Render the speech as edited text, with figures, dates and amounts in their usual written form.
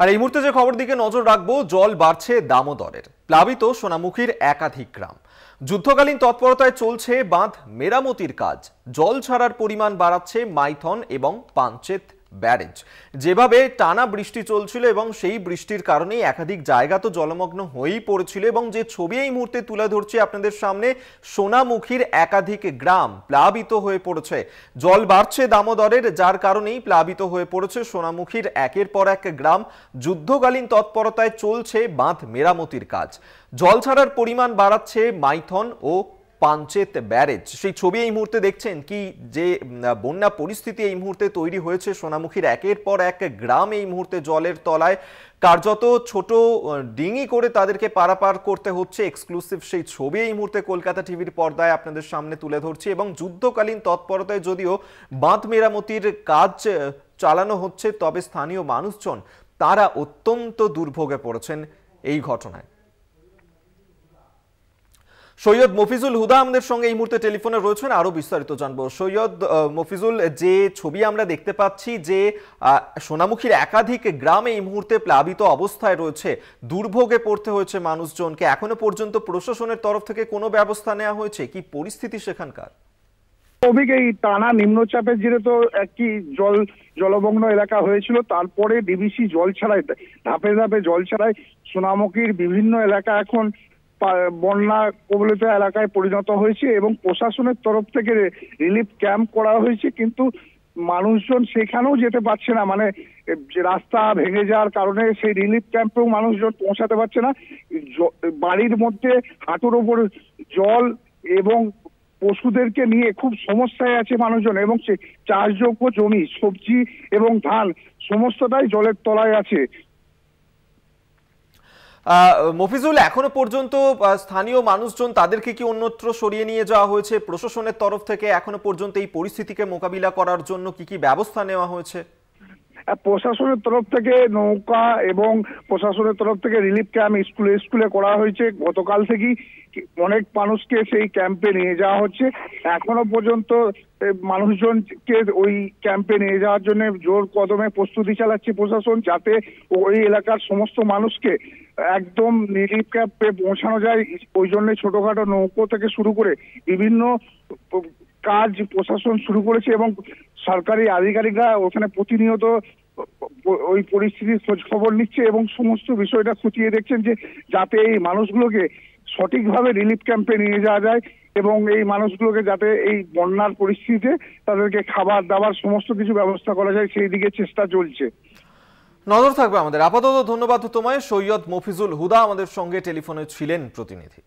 আর এই মুহূর্তে যে খবর দিকে নজর রাখবো, জল বাড়ছে দামোদরের, প্লাবিত সোনামুখীর একাধিক গ্রাম। যুদ্ধকালীন তৎপরতায় চলছে বাঁধ মেরামতির কাজ। জল ছাড়ার পরিমাণ বাড়াচ্ছে মাইথন এবং পাঞ্চেত ব্যারেজ। যেভাবে টানা বৃষ্টি চলছিল এবং সেই বৃষ্টির কারণে একাধিক জায়গা তো জলমগ্ন হয়েই পড়েছিল, এবং যে ছবি এই মুহূর্তে তুলে ধরছি আপনাদের সামনে, সোনামুখীর একাধিক গ্রাম প্লাবিত হয়ে পড়েছে। জল বাড়ছে দামোদরের, যার কারণেই প্লাবিত হয়ে পড়েছে সোনামুখীর একের পর এক গ্রাম। যুদ্ধকালীন তৎপরতায় চলছে বাঁধ মেরামতির কাজ। জল ছাড়ার পরিমাণ বাড়াচ্ছে মাইথন ও পাঞ্চেত ব্যারেজ। সেই ছবি এই মুহূর্তে দেখছেন কি যে বন্যা পরিস্থিতি এই মুহূর্তে তৈরি হয়েছে সোনামুখীর একের পর এক গ্রাম এই মুহূর্তে জলের তলায়। কার্যত ছোট ডিঙি করে তাদেরকে পারাপার করতে হচ্ছে। এক্সক্লুসিভ সেই ছবি এই মুহূর্তে কলকাতা টিভির পর্দায় আপনাদের সামনে তুলে ধরছি। এবং যুদ্ধকালীন তৎপরতায় যদিও বাঁধ মেরামতির কাজ চালানো হচ্ছে, তবে স্থানীয় মানুষজন তারা অত্যন্ত দুর্ভোগে পড়েছেন এই ঘটনায়। সৈয়দ মফিজুল হুদা আমাদের সঙ্গে এই মুহূর্তে টেলিফোনে রয়েছেন, আরো বিস্তারিত জানবো। সৈয়দ মফিজুল, যে ছবি আমরা দেখতে পাচ্ছি যে সোনামুখীর একাধিক গ্রাম এই মুহূর্তে প্লাবিত অবস্থায় রয়েছে, দুর্ভোগে পড়তে হয়েছে মানুষজনকে, এখনো পর্যন্ত প্রশাসনের তরফ থেকে কোনো ব্যবস্থা নেওয়া হয়েছে? কি পরিস্থিতি সেখানকার? এই টানা নিম্নচাপের জেরে তো একটি জলমগ্ন এলাকা হয়েছিল, তারপরে ডিবিসি জল ছাড়াই, ধাপে ধাপে জল ছাড়াই সোনামুখীর বিভিন্ন এলাকা এখন বন্যা কবলিত এলাকায় পরিণত হয়েছে, এবং প্রশাসনের তরফ থেকে রিলিফ ক্যাম্প করা হয়েছে, কিন্তু মানুষজন সেখানেও যেতে পারছে না। মানে রাস্তা ভেঙে যাওয়ার কারণে সেই রিলিফ ক্যাম্পেও মানুষজন পৌঁছাতে পারছে না। বাড়ির মধ্যে হাঁটুর ওপর জল, এবং পশুদেরকে নিয়ে খুব সমস্যায় আছে মানুষজন, এবং সে চাষযোগ্য জমি, সবজি এবং ধান সমস্তটাই জলের তলায় আছে। মফিজুল, এখনো পর্যন্ত স্থানীয় মানুষজন তাদেরকে কি অন্যত্র সরিয়ে নিয়ে যাওয়া হয়েছে? প্রশাসনের তরফ থেকে এখনো পর্যন্ত এই পরিস্থিতিকে মোকাবিলা করার জন্য কি কি ব্যবস্থা নেওয়া হয়েছে? প্রশাসনের তরফ থেকে নৌকা এবং প্রশাসনের তরফ থেকে রিলিফ ক্যাম্প স্কুলে স্কুলে করা হয়েছে। গতকাল থেকেই অনেক মানুষকে সেই ক্যাম্পে নিয়ে যাওয়া হচ্ছে। এখনো পর্যন্ত মানুষজনকে ওই ক্যাম্পে নিয়ে যাওয়ার জন্য জোর কদমে প্রস্তুতি চালাচ্ছে প্রশাসন, যাতে ওই এলাকার সমস্ত মানুষকে একদম রিলিফ ক্যাম্পে পৌঁছানো যায়। ওই জন্য ছোটখাটো নৌকো থেকে শুরু করে বিভিন্ন কাজ প্রশাসন শুরু করেছে, এবং সরকারি আধিকারিকরা ওখানে প্রতিনিয়ত ওই পরিস্থিতির খোঁজ খবর নিচ্ছে এবং সমস্ত বিষয়টা খতিয়ে দেখছেন, যে যাতে এই মানুষগুলোকে সঠিকভাবে রিলিফ ক্যাম্পে নিয়ে যাওয়া যায়, এবং এই মানুষগুলোকে যাতে এই বন্যার পরিস্থিতিতে তাদেরকে খাবার দাবার সমস্ত কিছু ব্যবস্থা করা যায়, সেই দিকে চেষ্টা চলছে। নজর থাকবে আমাদের। আপাতত ধন্যবাদ তোমায়। সৈয়দ মফিজুল হুদা আমাদের সঙ্গে টেলিফোনে ছিলেন প্রতিনিধি।